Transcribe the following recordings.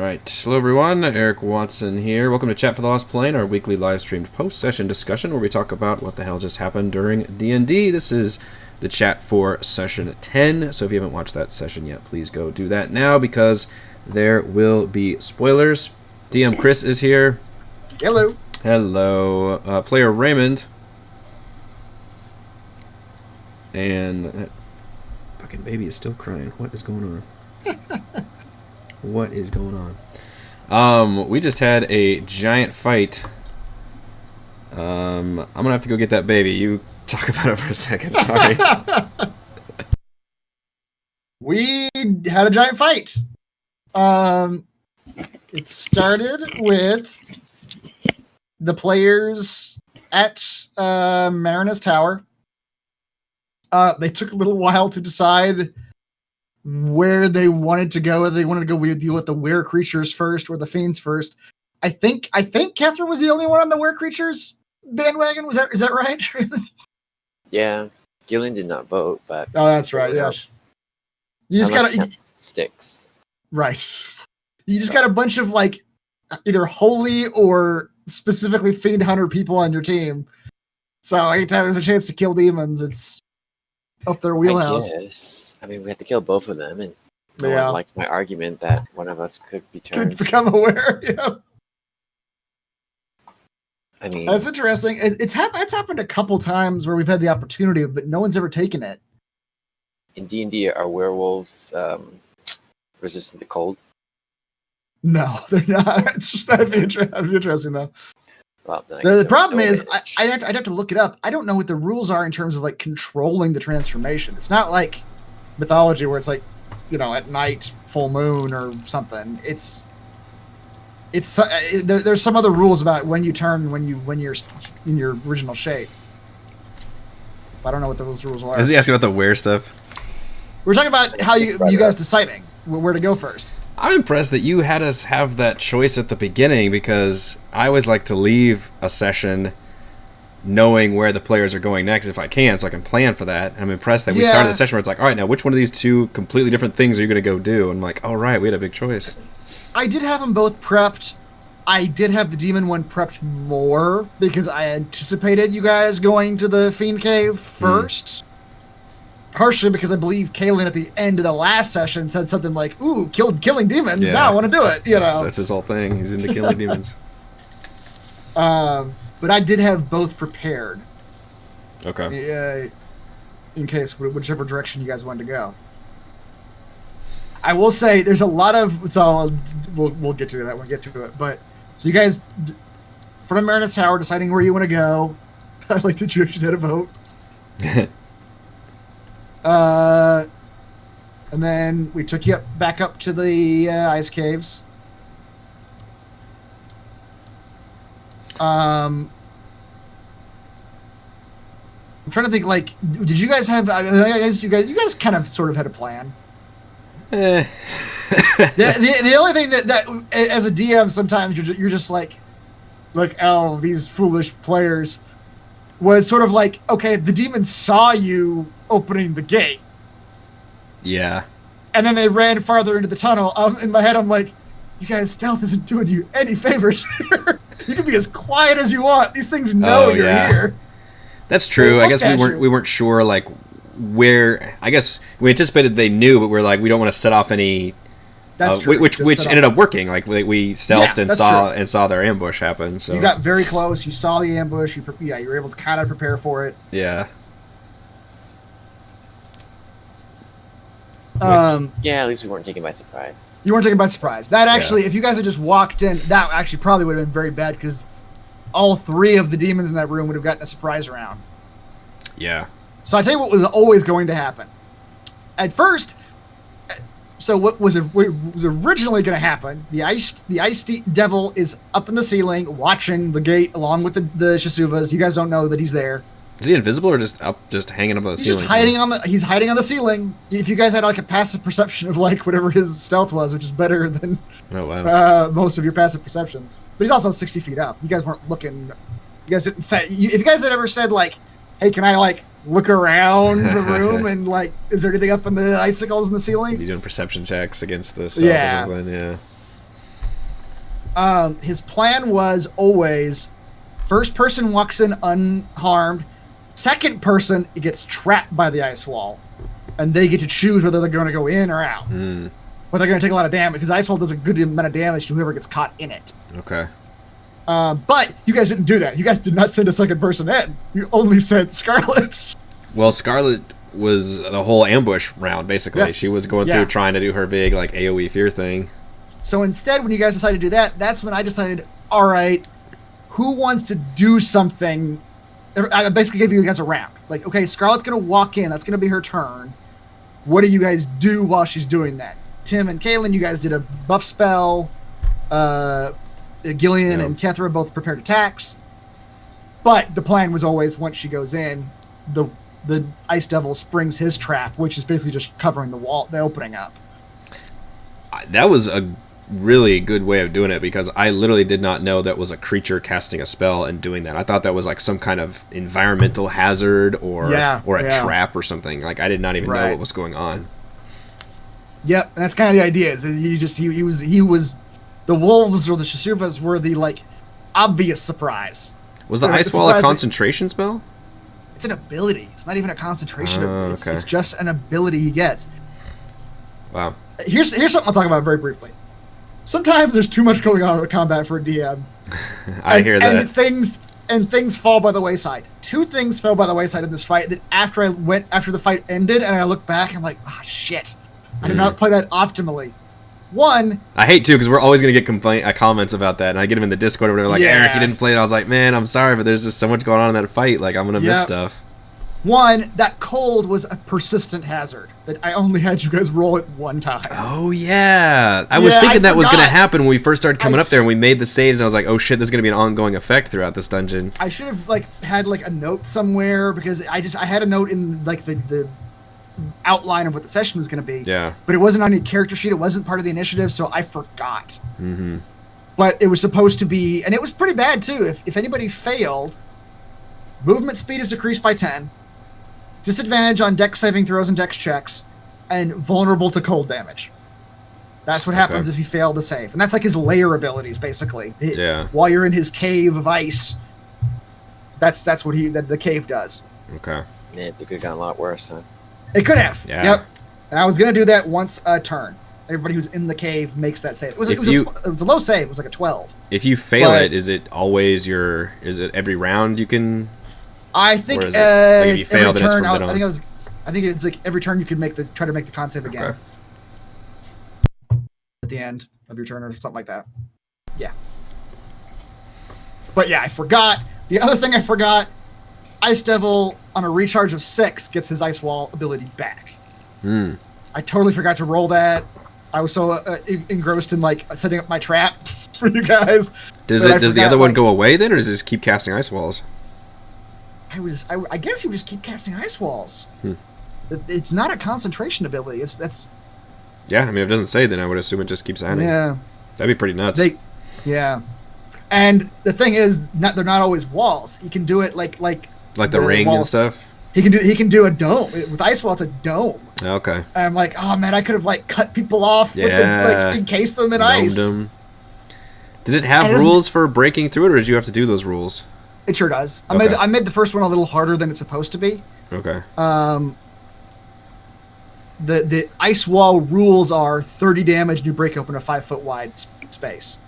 Alright, hello everyone, Eric Watson here. Welcome to Chat for the Lost Plane, our weekly live-streamed post-session discussion where we talk about what the hell just happened during D&D. This is the chat for session 10, so if you haven't watched that session yet, please go do that now because there will be spoilers. DM Chris is here. Hello. Hello. Player Raymond. And that fucking baby is still crying. What is going on? What is going on? We just had a giant fight. I'm gonna have to go get that baby. You talk about it for a second. Sorry. We had a giant fight. It started with the players at Marinus Tower. They took a little while to decide where they wanted to go. Whether they wanted to go deal with the were creatures first or the fiends first. I think Catherine was the only one on the were creatures bandwagon. Is that right? Yeah, Gillian did not vote, but Oh, that's right. Yeah. You just gotta sticks. right. You just got a bunch of like either holy or specifically fiend hunter people on your team. So anytime there's a chance to kill demons, it's up their wheelhouse. I mean, we had to kill both of them, and no one liked my argument that one of us could be turned. Could become aware. Yeah. I mean, That's interesting. It's happened a couple times where we've had the opportunity, but no one's ever taken it. in D&D, are werewolves resistant to cold? No, they're not. It's just that'd be interesting though. Well, then The problem is, I'd have to look it up. I don't know what the rules are in terms of like controlling the transformation. It's not like mythology where it's like, at night, full moon or something. There's some other rules about when you turn when you're in your original shape. I don't know what those rules are. Is he asking about the where stuff? We're talking about how you guys deciding where to go first. I'm impressed that you had us have that choice at the beginning because I always like to leave a session knowing where the players are going next if I can, so I can plan for that. I'm impressed that we started the session where it's like, all right, now which one of these two completely different things are you going to go do? And I'm like, all right, we had a big choice. I did have them both prepped. I did have the demon one prepped more because I anticipated you guys going to the Fiend Cave first. Partially because I believe Kaylin at the end of the last session said something like, ooh, killing demons, now I want to do it, That's his whole thing. He's into killing demons. But I did have both prepared. Okay. In case, whichever direction you guys wanted to go. I will say there's a lot of, so we'll get to that when we get to it, but so you guys, from Marinus Tower, deciding where you want to go. I like that you actually had a vote. And then we took you back up to the ice caves. I'm trying to think. Like, did you guys have? I guess you guys kind of sort of had a plan. The only thing that as a DM sometimes you're just like oh, these foolish players, was sort of like, okay, the demons saw you opening the gate. Yeah. And then they ran farther into the tunnel. In my head, I'm like, you guys, stealth isn't doing you any favors here. You can be as quiet as you want. These things know you're here. That's true. I guess we weren't sure like where. I guess we anticipated they knew, but we're like, we don't want to set off any. That's true. Which ended up working. Like we stealthed and saw their ambush happen. So you got very close. You saw the ambush. You were able to kind of prepare for it. Yeah. Yeah, at least we weren't taken by surprise. You weren't taken by surprise. That actually, if you guys had just walked in, that actually probably would have been very bad because all three of the demons in that room would have gotten a surprise round. Yeah. So I tell you what was always going to happen. At first, so what was originally going to happen? The ice devil is up in the ceiling watching the gate along with the Shisuvas. You guys don't know that he's there. Is he invisible or just hanging up on the ceiling? He's hiding on the ceiling. If you guys had like a passive perception of like whatever his stealth was, which is better than most of your passive perceptions. But he's also 60 feet up. You guys weren't looking. You guys didn't say. If you guys had ever said like, "Hey, can I like look around the room and like, is there anything up in the icicles in the ceiling?" You doing perception checks against the stealth or something? Yeah. his plan was always first person walks in unharmed, second person gets trapped by the ice wall, and they get to choose whether they're going to go in or out. But they're going to take a lot of damage because ice wall does a good amount of damage to whoever gets caught in it. Okay. But you guys didn't do that. You guys did not send a second person in. You only sent Scarlet. Well, Scarlet was the whole ambush round, basically. Yes. She was going through trying to do her big, like, AoE fear thing. So instead, when you guys decided to do that, that's when I decided, all right, who wants to do something? I basically gave you guys a round. Like, okay, Scarlet's going to walk in. That's going to be her turn. What do you guys do while she's doing that? Tim and Kaylin, you guys did a buff spell. Gillian and Kethra both prepared attacks. But the plan was always, once she goes in, the Ice Devil springs his trap, which is basically just covering the wall, the opening up. That was a really good way of doing it, because I literally did not know that was a creature casting a spell and doing that. I thought that was like some kind of environmental hazard or a trap or something. Like, I did not even know what was going on. Yep, and that's kind of the idea. Is he was the wolves or the Shasufas were the like obvious surprise. Was the ice wall a concentration spell? It's an ability. It's not even a concentration. Okay. It's just an ability he gets. Wow. Here's something I'll talk about very briefly. Sometimes there's too much going on in combat for a DM. I hear that. And things fall by the wayside. Two things fell by the wayside in this fight that after the fight ended and I look back, I'm like, oh shit. I did not play that optimally. One, I hate to, because we're always going to get comments about that, and I get them in the Discord or whatever, like, Eric, you didn't play it. I was like, man, I'm sorry, but there's just so much going on in that fight. Like, I'm going to miss stuff. One, that cold was a persistent hazard that I only had you guys roll it one time. Oh, yeah. I was thinking that was going to happen when we first started coming up there, and we made the saves, and I was like, oh, shit, there's going to be an ongoing effect throughout this dungeon. I should have, had, a note somewhere, because I had a note in, the outline of what the session was going to be. Yeah. But it wasn't on any character sheet. It wasn't part of the initiative, so I forgot. Mm-hmm. But it was supposed to be, and it was pretty bad, too. If anybody failed, movement speed is decreased by 10, disadvantage on dex saving throws and dex checks, and vulnerable to cold damage. That's what happens if you fail to save. And that's like his layer abilities, basically. While you're in his cave of ice, that's what the cave does. Okay. Yeah, it could have gotten a lot worse, huh? It could have. Yeah. Yep. And I was going to do that once a turn. Everybody who's in the cave makes that save. It was a low save. It was like a 12. If you fail it, is it always is it every round you can? I think it's every turn. I think it's like every turn you can try to make the con save again. Okay. At the end of your turn or something like that. Yeah. But yeah, I forgot. The other thing I forgot, Ice Devil on a recharge of 6 gets his ice wall ability back. I totally forgot to roll that. I was so engrossed in setting up my trap for you guys. Does the other one go away then, or does it just keep casting ice walls? I guess you just keep casting ice walls. It's not a concentration ability. Yeah, I mean, if it doesn't say, then I would assume it just keeps adding. Yeah. That'd be pretty nuts. Yeah. And the thing is, they're not always walls. You can do it like the ring and stuff. He can do a dome with ice wall. It's a dome. Okay. And I'm like, oh man, I could have cut people off with encase them in ice. Did it have rules for breaking through it, or did you have to do those rules? It sure does. Okay. I made the first one a little harder than it's supposed to be. Okay. The ice wall rules are 30 damage and you break open a 5-foot wide space.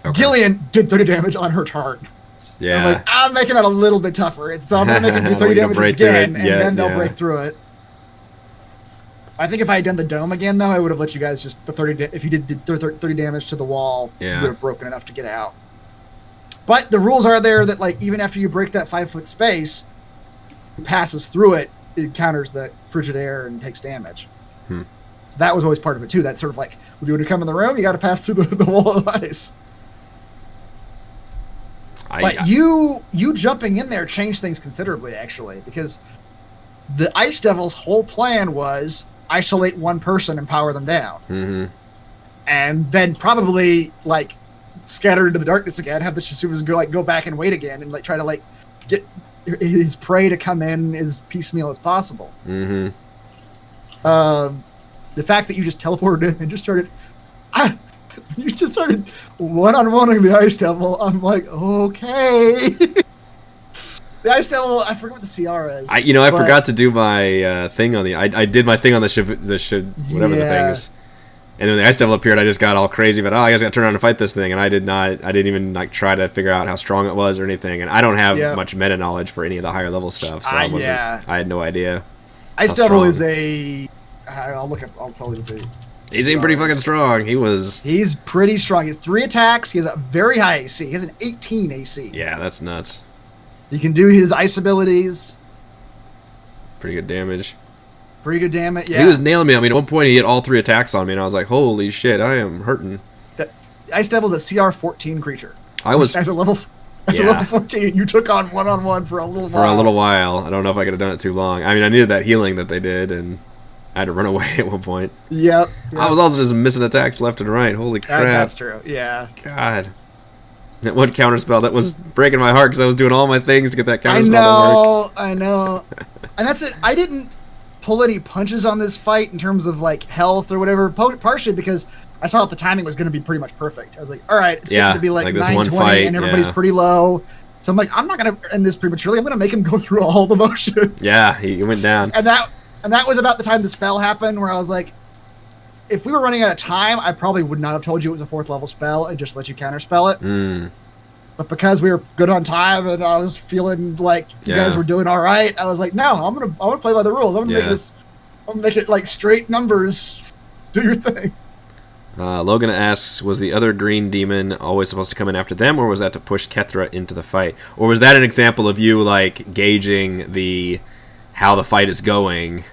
Okay. Gillian did 30 damage on her turn. Yeah. I'm making that a little bit tougher. So I'm going to make it do 30 damage again, and then they'll break through it. I think if I had done the dome again, though, I would have let you guys just if you did 30 damage to the wall, you would have broken enough to get out. But the rules are there that even after you break that 5-foot space, it passes through it, it counters the frigid air and takes damage. So that was always part of it too. That's sort of when you would come in the room, you got to pass through the wall of ice. But you jumping in there changed things considerably, actually, because the Ice Devil's whole plan was isolate one person and power them down, and then probably scatter into the darkness again, have the Shasufas go back and wait again, and try to get his prey to come in as piecemeal as possible. The fact that you just teleported in and just started, You just started one-on-oneing the Ice Devil. I'm like, okay. The Ice Devil, I forget what the CR is. I forgot to do my thing on the. I did my thing on whatever the thing is, and then the Ice Devil appeared. I just got all crazy about, I guess I got to turn around and fight this thing, and I didn't even like try to figure out how strong it was or anything. And I don't have much meta knowledge for any of the higher level stuff, so I had no idea. Ice Devil is a. I'll tell you the. He's pretty fucking strong. He's pretty strong. He has 3 attacks. He has a very high AC. He has an 18 AC. Yeah, that's nuts. He can do his ice abilities. Pretty good damage. Yeah. He was nailing me. I mean, at one point he hit all 3 attacks on me, and I was like, "Holy shit, I am hurting." The Ice Devil's a CR 14 creature. I was as a level 14. You took on one-on-one for a little while. For a little while. I don't know if I could have done it too long. I mean, I needed that healing that they did, and I had to run away at one point. Yep. I was also just missing attacks left and right. Holy crap! That's true. Yeah. God. That one counterspell that was breaking my heart because I was doing all my things to get that counterspell to work. I know. And that's it. I didn't pull any punches on this fight in terms of like health or whatever, partially because I saw that the timing was going to be pretty much perfect. I was like, all right, it's going to be like 9:20 and everybody's pretty low. So I'm like, I'm not going to end this prematurely. I'm going to make him go through all the motions. Yeah, he went down. And that was about the time the spell happened where I was like, if we were running out of time, I probably would not have told you it was a 4th level spell and just let you counterspell it. But because we were good on time and I was feeling like you guys were doing all right, I was like, no, I'm gonna play by the rules. I'm gonna make it like straight numbers. Do your thing. Logan asks, was the other green demon always supposed to come in after them, or was that to push Kethra into the fight? Or was that an example of you like gauging how the fight is going?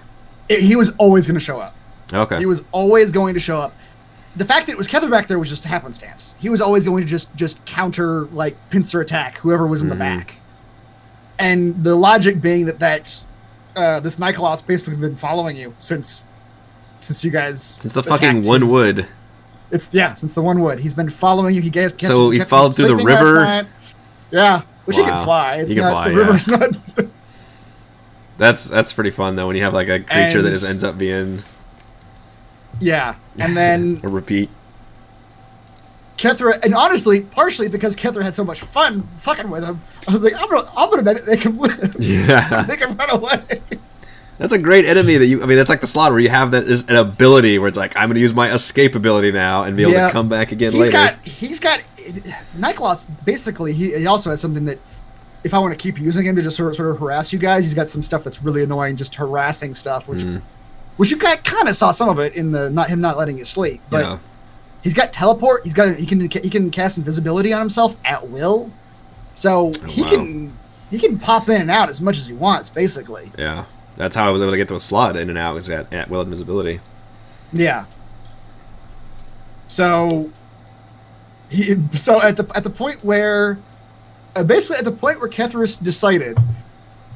He was always going to show up. Okay. He was always going to show up. The fact that it was Kethra back there was just a happenstance. He was always going to just counter, like, pincer attack whoever was in the back. And the logic being that this Nikolau's basically been following you since you guys... Since the fucking one wood. Since the one wood. He's been following you. He followed through the river? Yeah. Which he can fly. He can fly, the river's not... That's pretty fun, though, when you have, like, a creature that just ends up being... Yeah, and then... a repeat. Kethra, and honestly, partially because Kethra had so much fun fucking with him, I was like, I'm gonna make him live. Yeah. Make him run away. That's a great enemy that's like the slot where you have that as an ability where it's like, I'm gonna use my escape ability now and be able to come back again later. He's got Niklaus, basically, he also has something that, if I want to keep using him to just sort of harass you guys, he's got some stuff that's really annoying, just harassing stuff, which you kind of saw some of it in the him not letting you sleep. But he's got teleport. He can cast invisibility on himself at will, so he can pop in and out as much as he wants, basically. Yeah, that's how I was able to get to a slot in and out, was at will invisibility. Yeah. So at the point where. Basically, at the point where Kethris decided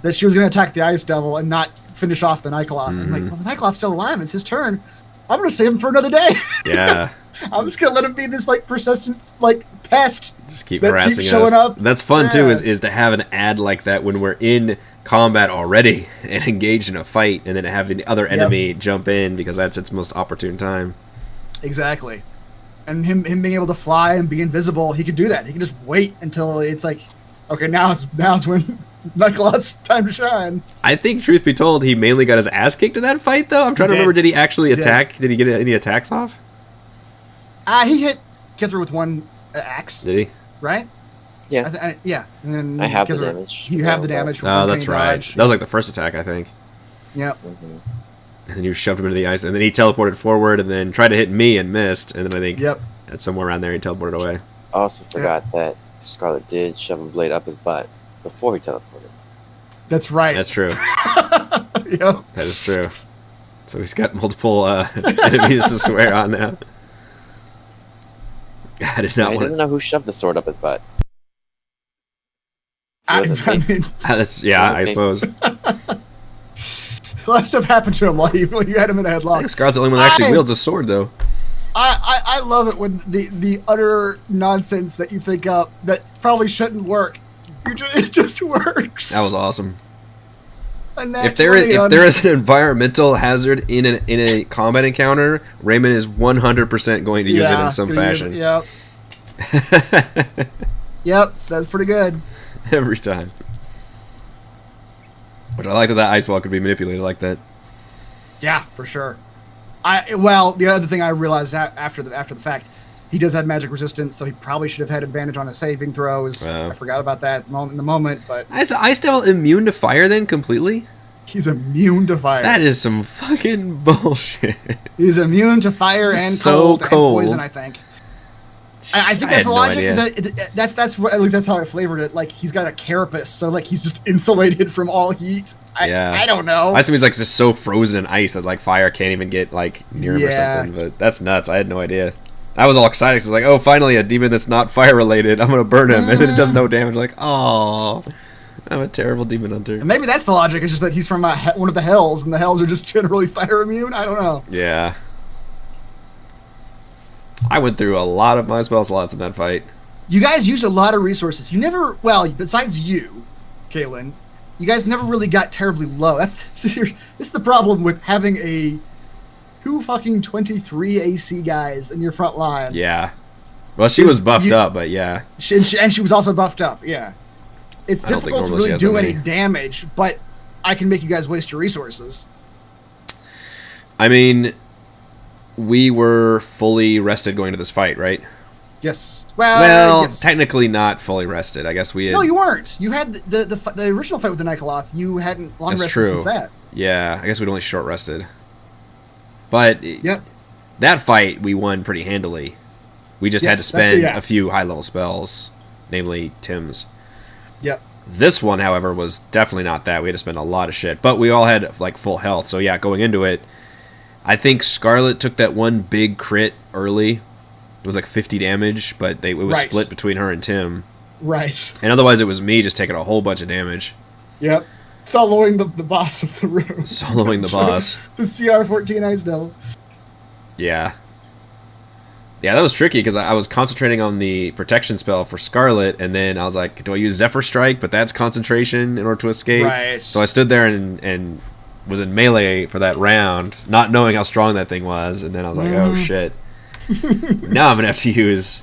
that she was going to attack the Ice Devil and not finish off the Nikolauth, I'm like, well, the Nikolauth's still alive. It's his turn. I'm going to save him for another day. Yeah. I'm just going to let him be this, like, persistent, like, pest. Just keep harassing us. Showing up. That's fun, too, is to have an ad like that when we're in combat already and engaged in a fight, and then to have the other enemy jump in because that's its most opportune time. Exactly. And him being able to fly and be invisible, he could do that. He could just wait until it's like, okay, now's when Nikolau's time to shine. I think, truth be told, he mainly got his ass kicked in that fight, though. I'm trying to remember, did he actually attack? Did he get any attacks off? He hit Kithra with one axe. Did he? Right? Yeah. Yeah. And then I have the damage. You have the damage. Oh, that's right. Dodge. That was like the first attack, I think. Yep. And then you shoved him into the ice, and then he teleported forward, and then tried to hit me and missed, and then I think at somewhere around there he teleported away. I also forgot that Scarlet did shove a blade up his butt before he teleported. That's right. That's true. Yep. That is true. So he's got multiple enemies to swear on now. I didn't know who shoved the sword up his butt. I mean, that's I suppose. A lot of stuff happened to him while you had him in a headlock. I think Scarlet's the only one that actually wields a sword, though. I love it when the utter nonsense that you think up that probably shouldn't work, it just works. That was awesome. If there is an environmental hazard in a combat encounter, Raymond is 100% going to use it in some fashion. Yep. Yep, that's pretty good. Every time. Which I like that ice wall could be manipulated like that. Yeah, for sure. The other thing I realized after the fact, he does have magic resistance, so he probably should have had advantage on his saving throws. I forgot about that in the moment, but is Ice Devil immune to fire then completely? He's immune to fire. That is some fucking bullshit. He's immune to fire and so cold and poison, I think. I think that's the logic. That's what, at least that's how I flavored it. Like, he's got a carapace, so like he's just insulated from all heat. I don't know. I assume he's like just so frozen in ice that like fire can't even get like near him or something. But that's nuts. I had no idea. I was all excited because like, oh, finally a demon that's not fire related. I'm gonna burn him, and then it does no damage. Like, oh, I'm a terrible demon hunter. And maybe that's the logic. It's just that he's from one of the hells, and the hells are just generally fire immune. I don't know. Yeah. I went through a lot of my spell slots in that fight. You guys used a lot of resources. You never, well, besides you, Kalen, you guys never really got terribly low. This is the problem with having two fucking 23 AC guys in your front line. Yeah. Well, she was buffed up, but yeah. And she was also buffed up, yeah. It's difficult to really do any damage, but I can make you guys waste your resources. I mean, we were fully rested going to this fight, right? Yes. Well, yes. Technically not fully rested. I guess we had... No, you weren't. You had the original fight with the Nightcloth. You hadn't long rested since that. Yeah, I guess we'd only short rested. But that fight we won pretty handily. We just had to spend a few high-level spells, namely Tim's. Yep. This one, however, was definitely not that. We had to spend a lot of shit. But we all had like full health. So yeah, going into it, I think Scarlet took that one big crit early. It was like 50 damage, but it was split between her and Tim. Right. And otherwise it was me just taking a whole bunch of damage. Yep. Soloing the boss of the room. Soloing the boss. The CR-14 Ice Devil. Yeah. Yeah, that was tricky because I was concentrating on the protection spell for Scarlet, and then I was like, do I use Zephyr Strike? But that's concentration in order to escape. Right. So I stood there and was in melee for that round, not knowing how strong that thing was, and then I was like, oh shit. Now I'm going to have to use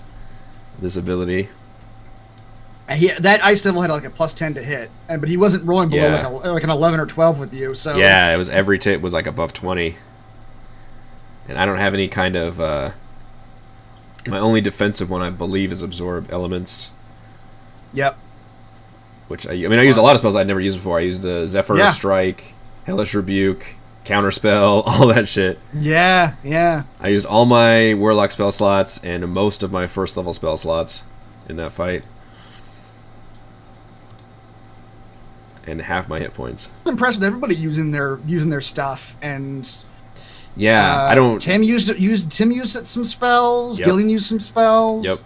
this ability. That Ice Devil had like a +10 to hit, but he wasn't rolling below like an 11 or 12 with you. So yeah, it was every tip was like above 20. And I don't have any kind of... my only defensive one, I believe, is Absorb Elements. Yep. Which I used a lot of spells I'd never used before. I used the Zephyr Strike, Hellish Rebuke, Counterspell, all that shit. Yeah, yeah. I used all my Warlock spell slots and most of my first level spell slots in that fight. And half my hit points. I'm impressed with everybody using their stuff, and yeah, I don't. Tim used some spells. Yep. Gillian used some spells. Yep.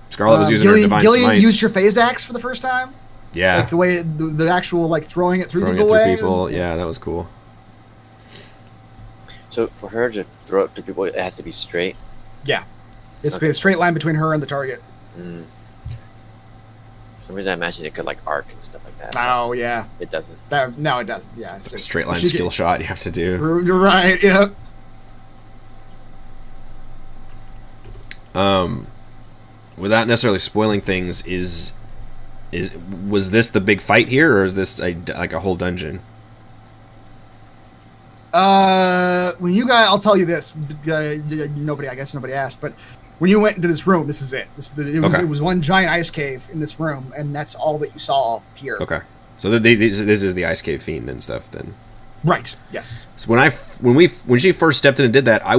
Scarlet was using her Divine Gillian Smites. used your Phase Axe for the first time. Yeah. Like the way the actual like throwing it through people. Yeah, that was cool. So for her to throw it to people, it has to be straight. Yeah, it's a straight line between her and the target. For some reason, I imagine it could like arc and stuff like that. Oh yeah, it doesn't. No, it doesn't. Yeah, it's just, straight line skill shot you have to do. You're right. Yeah. Without necessarily spoiling things, was this the big fight here, or is this like a whole dungeon? When you guys, I'll tell you this. Nobody asked, but when you went into this room, this is it. It was one giant ice cave in this room, and that's all that you saw here. Okay, so this is the ice cave fiend and stuff then. Right. Yes. So when she first stepped in and did that, I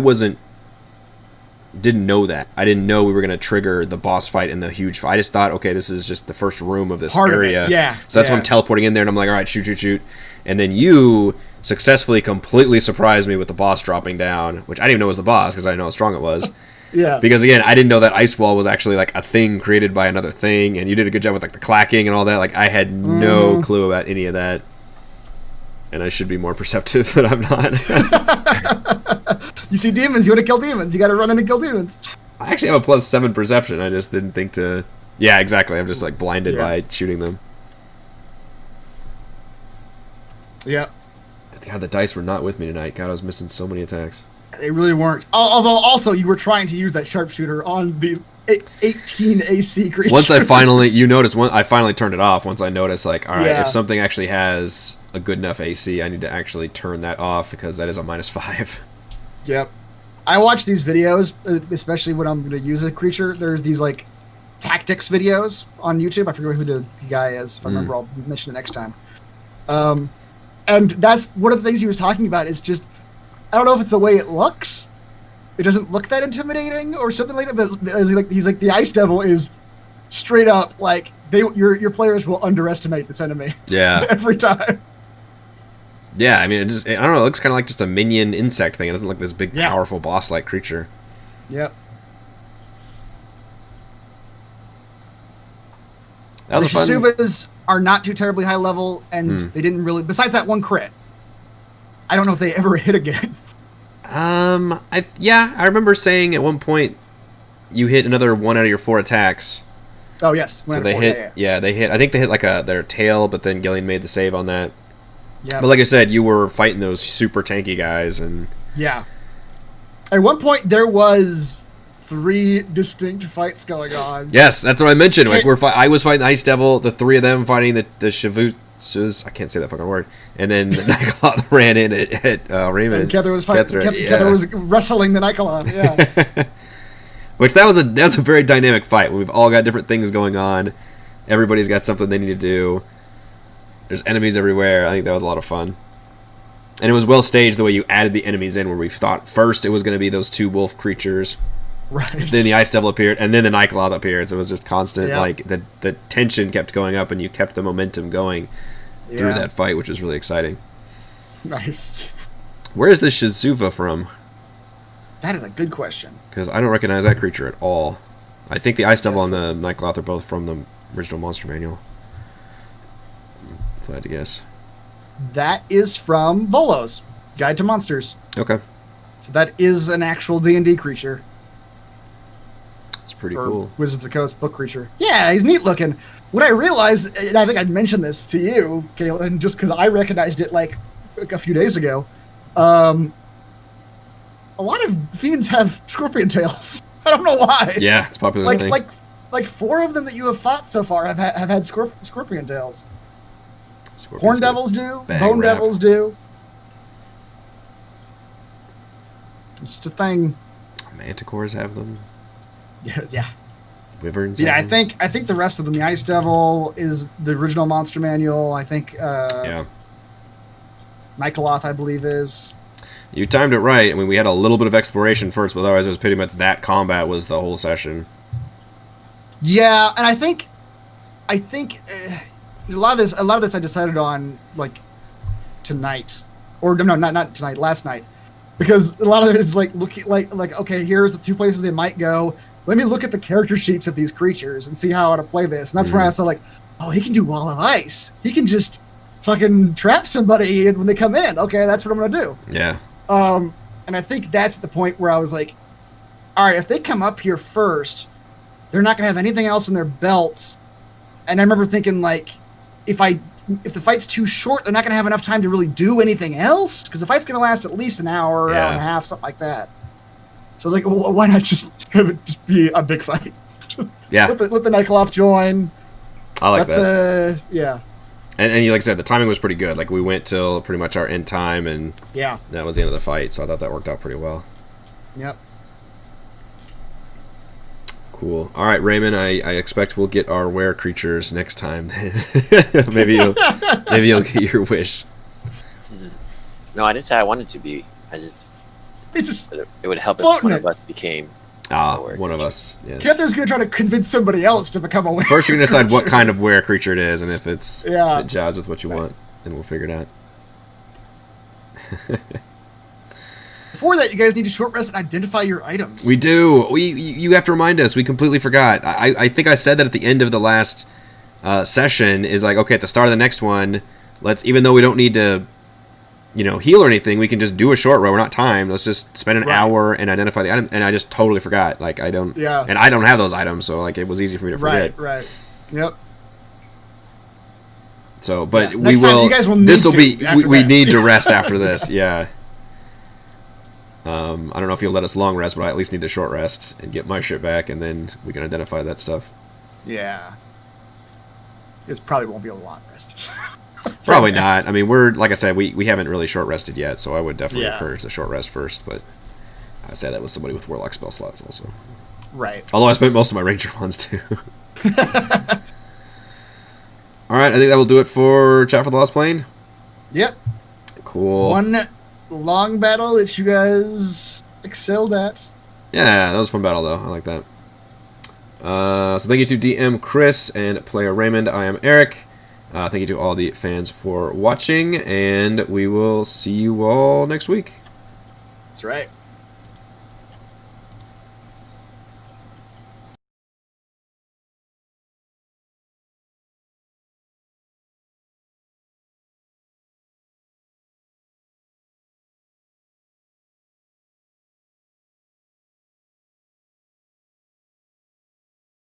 didn't know that. I didn't know we were going to trigger the boss fight and the huge fight. I just thought, okay, this is just the first room of this area. Yeah. So that's when I'm teleporting in there, and I'm like, all right, shoot. And then you successfully completely surprised me with the boss dropping down, which I didn't even know was the boss because I didn't know how strong it was. Yeah. Because again, I didn't know that ice wall was actually like a thing created by another thing, and you did a good job with like the clacking and all that. Like I had no clue about any of that. And I should be more perceptive, but I'm not. You see demons, you want to kill demons. You got to run in and kill demons. I actually have a +7 perception. I just didn't think to... Yeah, exactly. I'm just like blinded by shooting them. Yep. God, the dice were not with me tonight. God, I was missing so many attacks. They really weren't. Although, also, you were trying to use that sharpshooter on the 18 AC creature. Once I finally, I finally turned it off. Once I noticed, like, all right, Yeah. if something actually has a good enough AC, I need to actually turn that off because that is a -5. Yep. I watch these videos, especially when I'm going to use a creature. There's these, like, tactics videos on YouTube. I forget who the guy is. If I remember, I'll mention it next time. And that's one of the things he was talking about is just, I don't know if it's the way it looks. It doesn't look that intimidating or something like that, but he's like, the Ice Devil is straight up, like, your players will underestimate this enemy. Yeah. Every time. Yeah, I mean, I don't know, it looks kind of like just a minion insect thing. It doesn't look this big, powerful boss-like creature. Yep. That was the a fun... Shizuvas are not too terribly high level, and they didn't really, besides that one crit, I don't know if they ever hit again. I remember saying at one point you hit another 1 out of your 4 attacks. Oh yes, So they hit, they hit. I think they hit like their tail, but then Gillian made the save on that. Yeah. But like I said, you were fighting those super tanky guys, and yeah. At one point, there was 3 distinct fights going on. yes, that's what I mentioned. Like I was fighting the Ice Devil, the 3 of them fighting the Shavuts. I can't say that fucking word. And then the Nightclaw ran in at Raymond. And Kether was fighting. Kether was wrestling the Nightclaw. Yeah. Which that was a very dynamic fight. We've all got different things going on. Everybody's got something they need to do. There's enemies everywhere. I think that was a lot of fun. And it was well staged the way you added the enemies in, where we thought first it was going to be those 2 wolf creatures. Right. Then the Ice Devil appeared, and then the Nightclaw appeared. So it was just constant, like, the tension kept going up, and you kept the momentum going through that fight, which was really exciting. Nice. Where is this Shizuva from? That is a good question. Because I don't recognize that creature at all. I think the Ice Devil and the Nightclaw are both from the original Monster Manual. If I had to guess. That is from Volo's Guide to Monsters. Okay. So that is an actual D&D creature. It's pretty cool. Wizards of the Coast book creature. Yeah, he's neat looking. What I realized, and I think I'd mentioned this to you, Caitlin, just because I recognized it like a few days ago. A lot of fiends have scorpion tails. I don't know why. Yeah, it's a popular thing. Like 4 of them that you have fought so far have had scorpion tails. Scorpions Horn devils do. bag Bone wrap. devils do. It's just a thing. Manticores have them. Yeah. Wyverns. Yeah, have them. I think the rest of them. The Ice Devil is the original Monster Manual. I think. Nightclaw, I believe, is. You timed it right. I mean, we had a little bit of exploration first, but otherwise it was pretty much that combat was the whole session. Yeah, and I think a lot of this I decided on like tonight, or no, not tonight, last night, because a lot of it is like looking like okay, here's the 2 places they might go. Let me look at the character sheets of these creatures and see how to play this. And that's where I saw like, oh, he can do Wall of Ice. He can just fucking trap somebody when they come in. Okay, that's what I'm gonna do. Yeah. And I think that's the point where I was like, all right, if they come up here first, they're not gonna have anything else in their belts. And I remember thinking like, if the fight's too short, they're not gonna have enough time to really do anything else, because the fight's gonna last at least an hour, hour and a half, something like that. So I was like, well, why not just have it just be a big fight? Let the Nightclaw join. I like that. Yeah. And like I said, the timing was pretty good. Like, we went till pretty much our end time, and that was the end of the fight, so I thought that worked out pretty well. Yep. Cool. All right, Raymond, I expect we'll get our were creatures next time. maybe you'll get your wish. No, I didn't say I wanted to be. It would help if one of us became one of us. Yes. Kether's gonna try to convince somebody else to become a were. First, you're gonna decide what kind of were creature it is, and if it jives with what you want, then we'll figure it out. Before that, you guys need to short rest and identify your items. We do. You have to remind us. We completely forgot. I think I said that at the end of the last session. Is like, okay, at the start of the next one, even though we don't need to, heal or anything, we can just do a short row. We're not timed. Let's just spend an hour and identify the item. And I just totally forgot. Like, I don't. Yeah. And I don't have those items, so like it was easy for me to forget. Right. Yep. So, but Yeah, we next time will. you guys will need This will to be. after We this. need to rest after this. Yeah. I don't know if you'll let us long rest, but I at least need to short rest and get my shit back, and then we can identify that stuff. Yeah. This probably won't be a long rest. Probably not. I mean, we're like I said, we haven't really short rested yet, so I would definitely Yeah. encourage the short rest first. But I say that with somebody with Warlock spell slots also. Right. Although I spent most of my Ranger ones too. All right, I think that will do it for Chat for the Lost Plane. Yep. Cool. One long battle that you guys excelled at. Yeah, that was a fun battle though. I like that. So thank you to DM Chris and player Raymond. I am Eric. Thank you to all the fans for watching, and we will see you all next week. That's right.